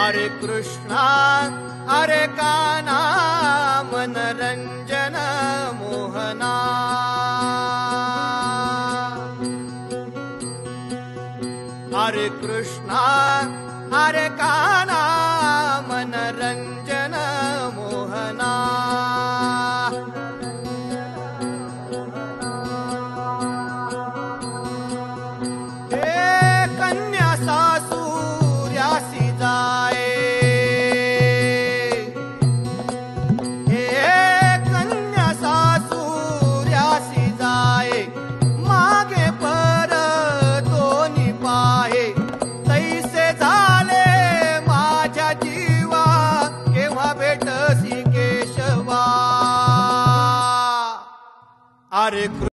हरे कृष्णा हरे कान्हा मनरंजन मोहना। हरे कृष्णा हरे कान्हा मनरंजन मोहना। हे कन्या सासूर्यासी जाए, हे कन्या सासूर्यासी जाए, मागे पर दोन्ही पाहे, तैसे झाले माझ्या जीवा, केव्हा भेटसी केशवा। अरे